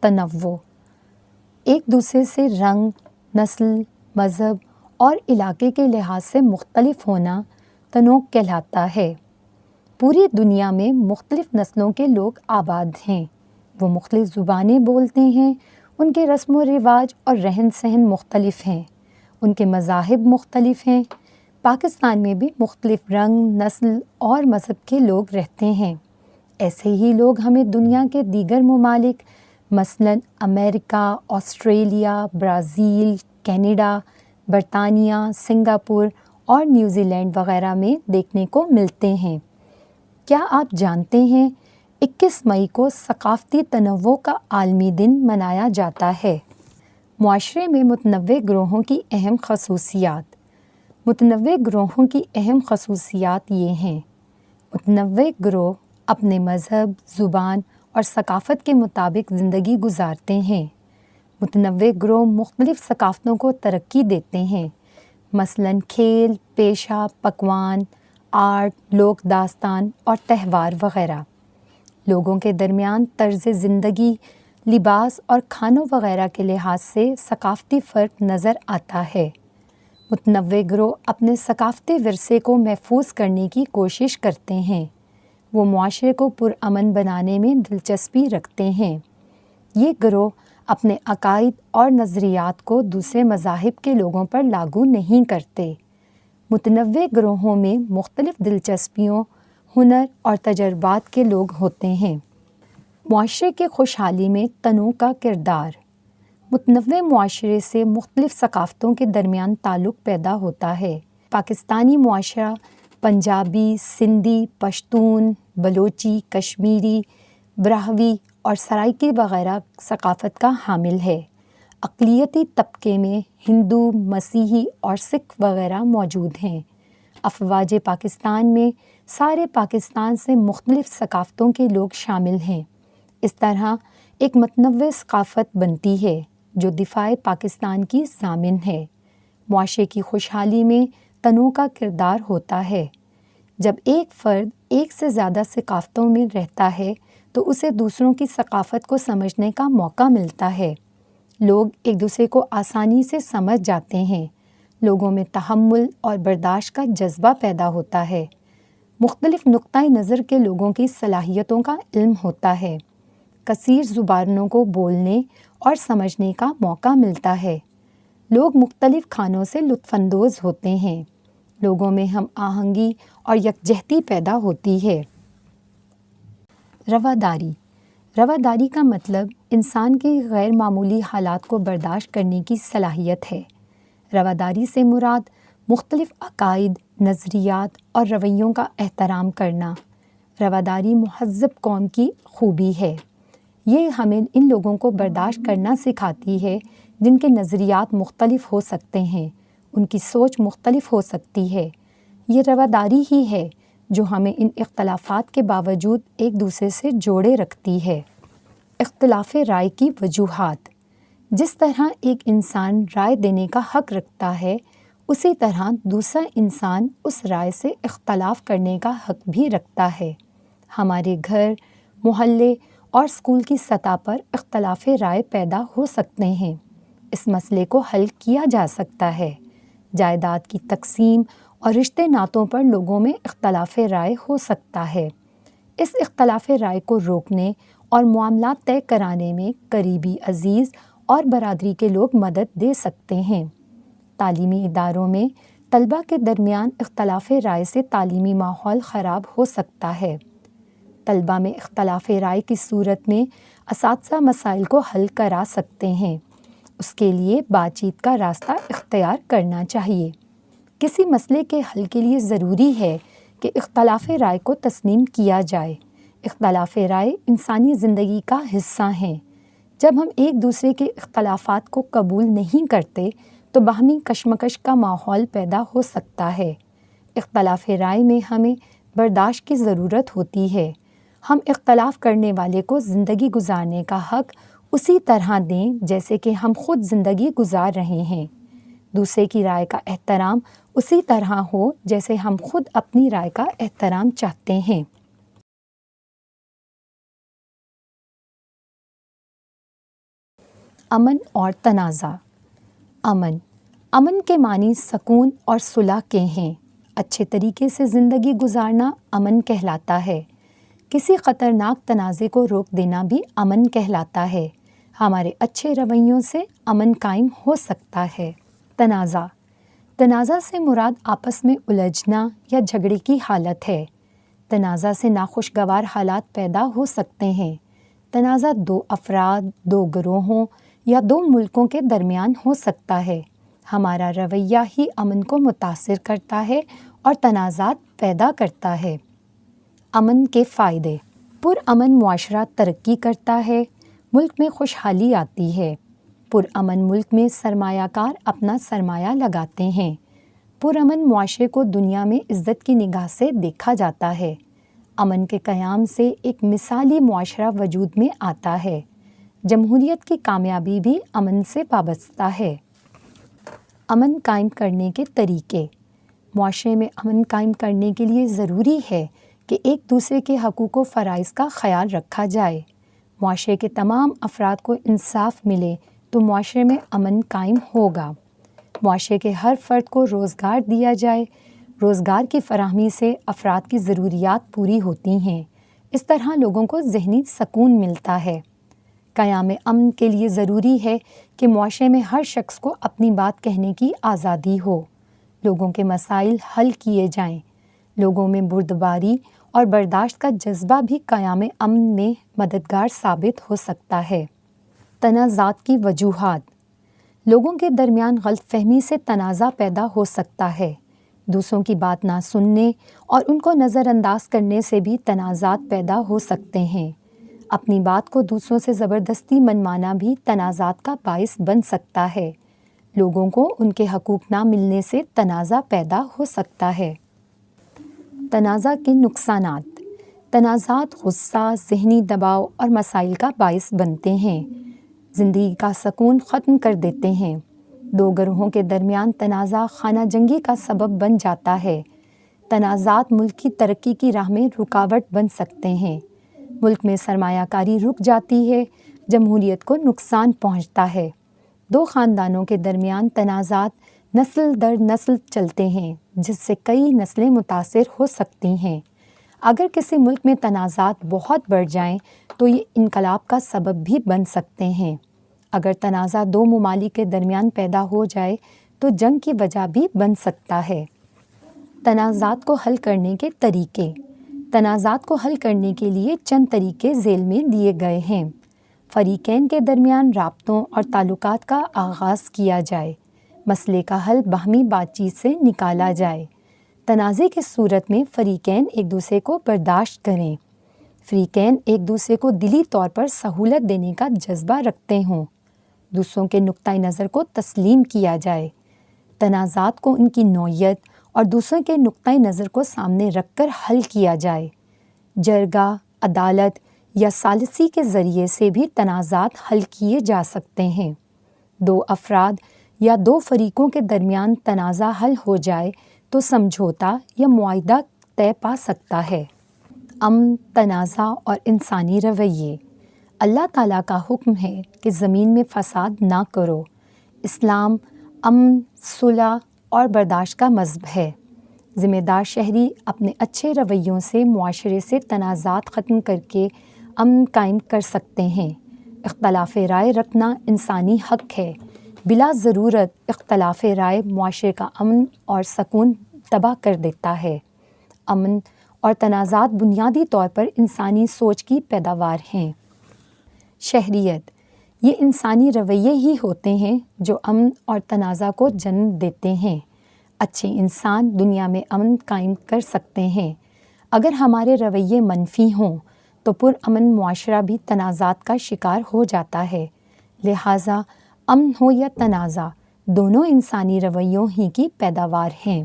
تنوع، ایک دوسرے سے رنگ، نسل، مذہب اور علاقے کے لحاظ سے مختلف ہونا تنوع کہلاتا ہے۔ پوری دنیا میں مختلف نسلوں کے لوگ آباد ہیں، وہ مختلف زبانیں بولتے ہیں، ان کے رسم و رواج اور رہن سہن مختلف ہیں، ان کے مذاہب مختلف ہیں۔ پاکستان میں بھی مختلف رنگ، نسل اور مذہب کے لوگ رہتے ہیں۔ ایسے ہی لوگ ہمیں دنیا کے دیگر ممالک مثلاً امریکہ، آسٹریلیا، برازیل، کینیڈا، برطانیہ، سنگاپور اور نیوزی لینڈ وغیرہ میں دیکھنے کو ملتے ہیں۔ کیا آپ جانتے ہیں 21 مئی کو ثقافتی تنوع کا عالمی دن منایا جاتا ہے؟ معاشرے میں متنوع گروہوں کی اہم خصوصیات۔ متنوع گروہوں کی اہم خصوصیات یہ ہیں: متنوع گروہ اپنے مذہب، زبان اور ثقافت کے مطابق زندگی گزارتے ہیں۔ متنوع گروہ مختلف ثقافتوں کو ترقی دیتے ہیں، مثلاً کھیل، پیشہ، پکوان، آرٹ، لوک داستان اور تہوار وغیرہ۔ لوگوں کے درمیان طرز زندگی، لباس اور کھانوں وغیرہ کے لحاظ سے ثقافتی فرق نظر آتا ہے۔ متنوع گروہ اپنے ثقافتی ورثے کو محفوظ کرنے کی کوشش کرتے ہیں۔ وہ معاشرے کو پرامن بنانے میں دلچسپی رکھتے ہیں۔ یہ گروہ اپنے عقائد اور نظریات کو دوسرے مذاہب کے لوگوں پر لاگو نہیں کرتے۔ متنوع گروہوں میں مختلف دلچسپیوں، ہنر اور تجربات کے لوگ ہوتے ہیں۔ معاشرے کی خوشحالی میں تنوع کا کردار۔ متنوع معاشرے سے مختلف ثقافتوں کے درمیان تعلق پیدا ہوتا ہے۔ پاکستانی معاشرہ پنجابی، سندھی، پشتون، بلوچی، کشمیری، براہوی اور سرائکی وغیرہ ثقافت کا حامل ہے۔ اقلیتی طبقے میں ہندو، مسیحی اور سکھ وغیرہ موجود ہیں۔ افواج پاکستان میں سارے پاکستان سے مختلف ثقافتوں کے لوگ شامل ہیں۔ اس طرح ایک متنوع ثقافت بنتی ہے جو دفاع پاکستان کی ضامن ہے۔ معاشرے کی خوشحالی میں تنوع کا کردار ہوتا ہے۔ جب ایک فرد ایک سے زیادہ ثقافتوں میں رہتا ہے تو اسے دوسروں کی ثقافت کو سمجھنے کا موقع ملتا ہے۔ لوگ ایک دوسرے کو آسانی سے سمجھ جاتے ہیں۔ لوگوں میں تحمل اور برداشت کا جذبہ پیدا ہوتا ہے۔ مختلف نقطۂ نظر کے لوگوں کی صلاحیتوں کا علم ہوتا ہے۔ کثیر زبانوں کو بولنے اور سمجھنے کا موقع ملتا ہے۔ لوگ مختلف کھانوں سے لطف اندوز ہوتے ہیں۔ لوگوں میں ہم آہنگی اور یکجہتی پیدا ہوتی ہے۔ رواداری۔ رواداری کا مطلب انسان کی غیر معمولی حالات کو برداشت کرنے کی صلاحیت ہے۔ رواداری سے مراد مختلف عقائد، نظریات اور رویوں کا احترام کرنا۔ رواداری مہذب قوم کی خوبی ہے۔ یہ ہمیں ان لوگوں کو برداشت کرنا سکھاتی ہے جن کے نظریات مختلف ہو سکتے ہیں، ان کی سوچ مختلف ہو سکتی ہے۔ یہ رواداری ہی ہے جو ہمیں ان اختلافات کے باوجود ایک دوسرے سے جوڑے رکھتی ہے۔ اختلاف رائے کی وجوہات۔ جس طرح ایک انسان رائے دینے کا حق رکھتا ہے، اسی طرح دوسرا انسان اس رائے سے اختلاف کرنے کا حق بھی رکھتا ہے۔ ہمارے گھر، محلے اور اسکول کی سطح پر اختلاف رائے پیدا ہو سکتے ہیں۔ اس مسئلے کو حل کیا جا سکتا ہے۔ جائیداد کی تقسیم اور رشتے ناتوں پر لوگوں میں اختلاف رائے ہو سکتا ہے۔ اس اختلاف رائے کو روکنے اور معاملات طے کرانے میں قریبی عزیز اور برادری کے لوگ مدد دے سکتے ہیں۔ تعلیمی اداروں میں طلباء کے درمیان اختلاف رائے سے تعلیمی ماحول خراب ہو سکتا ہے۔ طلباء میں اختلاف رائے کی صورت میں اساتذہ مسائل کو حل کرا سکتے ہیں۔ اس کے لیے بات چیت کا راستہ اختیار کرنا چاہیے۔ کسی مسئلے کے حل کے لیے ضروری ہے کہ اختلاف رائے کو تسلیم کیا جائے۔ اختلاف رائے انسانی زندگی کا حصہ ہیں۔ جب ہم ایک دوسرے کے اختلافات کو قبول نہیں کرتے تو باہمی کشمکش کا ماحول پیدا ہو سکتا ہے۔ اختلاف رائے میں ہمیں برداشت کی ضرورت ہوتی ہے۔ ہم اختلاف کرنے والے کو زندگی گزارنے کا حق اسی طرح دیں جیسے کہ ہم خود زندگی گزار رہے ہیں۔ دوسرے کی رائے کا احترام اسی طرح ہو جیسے ہم خود اپنی رائے کا احترام چاہتے ہیں۔ امن اور تنازع۔ امن کے معنی سکون اور صلح کے ہیں۔ اچھے طریقے سے زندگی گزارنا امن کہلاتا ہے۔ کسی خطرناک تنازع کو روک دینا بھی امن کہلاتا ہے۔ ہمارے اچھے رویوں سے امن قائم ہو سکتا ہے۔ تنازع سے مراد آپس میں الجھنا یا جھگڑے کی حالت ہے۔ تنازع سے ناخوشگوار حالات پیدا ہو سکتے ہیں۔ تنازع 2 افراد، 2 گروہوں یا 2 ملکوں کے درمیان ہو سکتا ہے۔ ہمارا رویہ ہی امن کو متاثر کرتا ہے اور تنازعات پیدا کرتا ہے۔ امن کے فائدے۔ پرامن معاشرہ ترقی کرتا ہے، ملک میں خوشحالی آتی ہے۔ پرامن ملک میں سرمایہ کار اپنا سرمایہ لگاتے ہیں۔ پرامن معاشرے کو دنیا میں عزت کی نگاہ سے دیکھا جاتا ہے۔ امن کے قیام سے ایک مثالی معاشرہ وجود میں آتا ہے۔ جمہوریت کی کامیابی بھی امن سے وابستہ ہے۔ امن قائم کرنے کے طریقے۔ معاشرے میں امن قائم کرنے کے لیے ضروری ہے کہ ایک دوسرے کے حقوق و فرائض کا خیال رکھا جائے۔ معاشرے کے تمام افراد کو انصاف ملے تو معاشرے میں امن قائم ہوگا۔ معاشرے کے ہر فرد کو روزگار دیا جائے۔ روزگار کی فراہمی سے افراد کی ضروریات پوری ہوتی ہیں۔ اس طرح لوگوں کو ذہنی سکون ملتا ہے۔ قیام امن کے لیے ضروری ہے کہ معاشرے میں ہر شخص کو اپنی بات کہنے کی آزادی ہو۔ لوگوں کے مسائل حل کیے جائیں۔ لوگوں میں بردباری اور برداشت کا جذبہ بھی قیام امن میں مددگار ثابت ہو سکتا ہے۔ تنازعات کی وجوہات۔ لوگوں کے درمیان غلط فہمی سے تنازع پیدا ہو سکتا ہے۔ دوسروں کی بات نہ سننے اور ان کو نظر انداز کرنے سے بھی تنازعات پیدا ہو سکتے ہیں۔ اپنی بات کو دوسروں سے زبردستی منوانا بھی تنازعات کا باعث بن سکتا ہے۔ لوگوں کو ان کے حقوق نہ ملنے سے تنازع پیدا ہو سکتا ہے۔ تنازع کے نقصانات۔ تنازعات غصہ، ذہنی دباؤ اور مسائل کا باعث بنتے ہیں۔ زندگی کا سکون ختم کر دیتے ہیں۔ 2 گروہوں کے درمیان تنازع خانہ جنگی کا سبب بن جاتا ہے۔ تنازعات ملک کی ترقی کی راہ میں رکاوٹ بن سکتے ہیں۔ ملک میں سرمایہ کاری رک جاتی ہے، جمہوریت کو نقصان پہنچتا ہے۔ 2 خاندانوں کے درمیان تنازعات نسل در نسل چلتے ہیں، جس سے کئی نسلیں متاثر ہو سکتی ہیں۔ اگر کسی ملک میں تنازعات بہت بڑھ جائیں تو یہ انقلاب کا سبب بھی بن سکتے ہیں۔ اگر تنازع 2 ممالک کے درمیان پیدا ہو جائے تو جنگ کی وجہ بھی بن سکتا ہے۔ تنازعات کو حل کرنے کے طریقے۔ تنازعات کو حل کرنے کے لیے چند طریقے ذیل میں دیے گئے ہیں۔ فریقین کے درمیان رابطوں اور تعلقات کا آغاز کیا جائے۔ مسئلے کا حل باہمی بات چیت سے نکالا جائے۔ تنازع کی صورت میں فریقین ایک دوسرے کو برداشت کریں۔ فریقین ایک دوسرے کو دلی طور پر سہولت دینے کا جذبہ رکھتے ہوں۔ دوسروں کے نقطۂ نظر کو تسلیم کیا جائے۔ تنازعات کو ان کی نوعیت اور دوسروں کے نقطۂ نظر کو سامنے رکھ کر حل کیا جائے۔ جرگہ، عدالت یا ثالثی کے ذریعے سے بھی تنازعات حل کیے جا سکتے ہیں۔ 2 افراد یا 2 فریقوں کے درمیان تنازع حل ہو جائے تو سمجھوتا یا معاہدہ طے پا سکتا ہے۔ امن، تنازع اور انسانی رویے۔ اللہ تعالیٰ کا حکم ہے کہ زمین میں فساد نہ کرو۔ اسلام امن، صلح اور برداشت کا مذہب ہے۔ ذمہ دار شہری اپنے اچھے رویوں سے معاشرے سے تنازعات ختم کر کے امن قائم کر سکتے ہیں۔ اختلاف رائے رکھنا انسانی حق ہے۔ بلا ضرورت اختلاف رائے معاشرے کا امن اور سکون تباہ کر دیتا ہے۔ امن اور تنازعات بنیادی طور پر انسانی سوچ کی پیداوار ہیں۔ شہریت، یہ انسانی رویے ہی ہوتے ہیں جو امن اور تنازع کو جنم دیتے ہیں۔ اچھے انسان دنیا میں امن قائم کر سکتے ہیں۔ اگر ہمارے رویے منفی ہوں تو پرامن معاشرہ بھی تنازعات کا شکار ہو جاتا ہے۔ لہٰذا امن ہو یا تنازع، دونوں انسانی رویوں ہی کی پیداوار ہیں۔